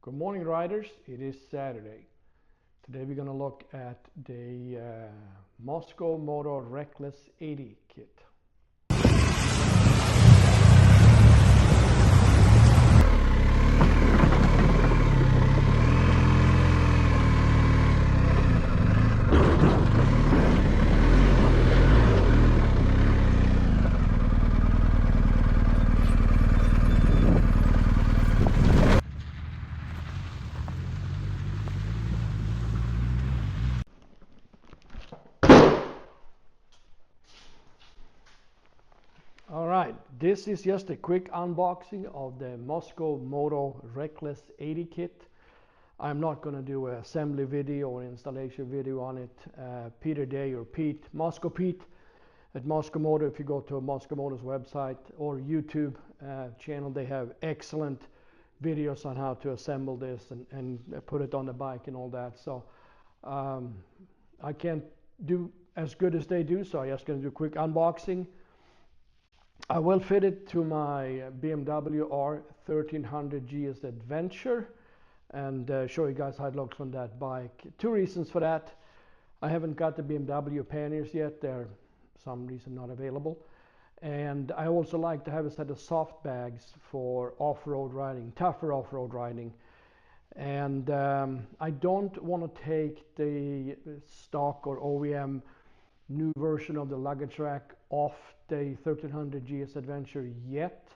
Good morning, riders. It is Saturday. Today we're going to look at the Mosko Moto Reckless 80 kit. All right, this is just a quick unboxing of the Mosko Moto Reckless 80 kit. I'm not going to do an assembly video or installation video on it. Peter Day or Pete, Mosko Pete at Mosko Moto, if you go to Mosko Moto's website or YouTube channel, they have excellent videos on how to assemble this and put it on the bike and all that. So I can't do as good as they do, so I'm just going to do a quick unboxing. I will fit it to my BMW R1300 GS Adventure and show you guys how it looks on that bike. Two reasons for that. I haven't got the BMW panniers yet. They're some reason not available. And I also like to have a set of soft bags for off-road riding, tougher off-road riding. And I don't want to take the stock or OEM new version of the luggage rack off the 1300 GS Adventure yet.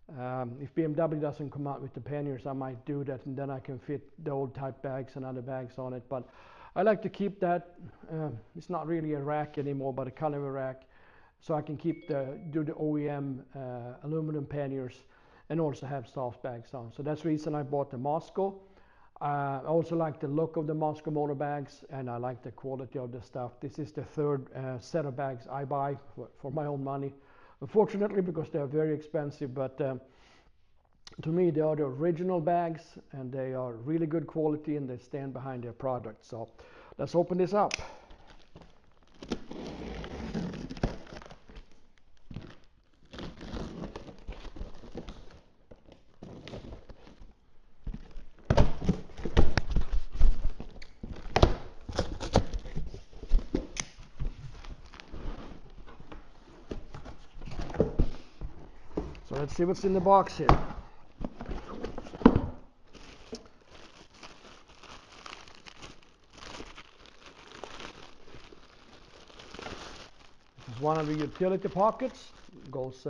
If BMW doesn't come out with the panniers, I might do that, and then I can fit the old type bags and other bags on it. But I like to keep that. It's not really a rack anymore, but a kind of a rack, so I can keep do the OEM aluminum panniers and also have soft bags on. So that's the reason I bought the Mosko. I also like the look of the Mosko Moto bags, and I like the quality of the stuff. This is the third set of bags I buy for my own money, unfortunately, because they're very expensive. But to me, they are the original bags, and they are really good quality, and they stand behind their product. So let's open this up. So let's see what's in the box here. This is one of the utility pockets. It goes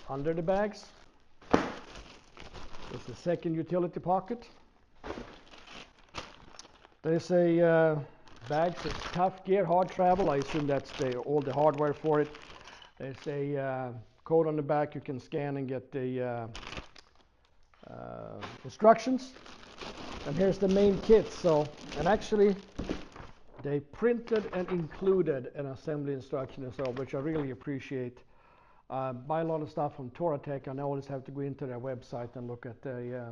under the bags. There's the second utility pocket. There's a bag for tough gear, hard travel. I assume that's all the hardware for it. There's a code on the back you can scan and get the instructions. And here's the main kit. So, and actually, they printed and included an assembly instruction as well, which I really appreciate. Buy a lot of stuff from Touratech, and I always have to go into their website and look at the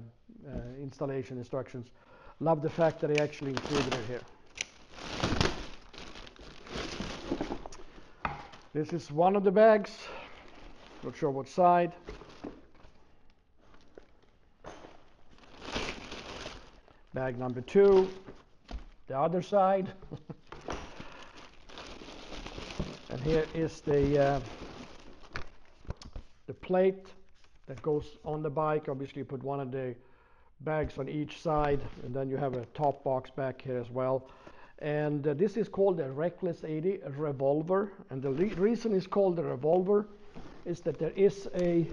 installation instructions. Love the fact that they actually included it here. This is one of the bags. Not sure what side. Bag number 2, the other side. And here is the plate that goes on the bike. Obviously, you put one of the bags on each side, and then you have a top box back here as well. And this is called the Reckless 80 Revolver. And the reason it's called the Revolver is that there is a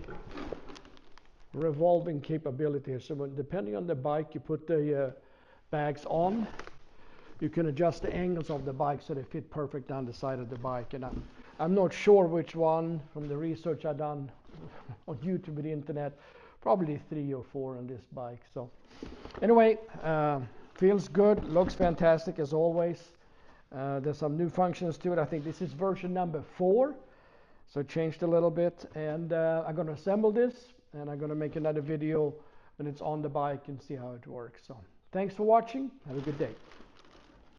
revolving capability. So depending on the bike you put the bags on, you can adjust the angles of the bike so they fit perfect down the side of the bike. And I'm not sure which one from the research I've done on YouTube and the internet, probably 3 or 4 on this bike. So anyway, feels good, looks fantastic as always. There's some new functions to it. I think this is version number 4, so it changed a little bit. And I'm going to assemble this, and I'm going to make another video when it's on the bike and see how it works. So thanks for watching. Have a good day.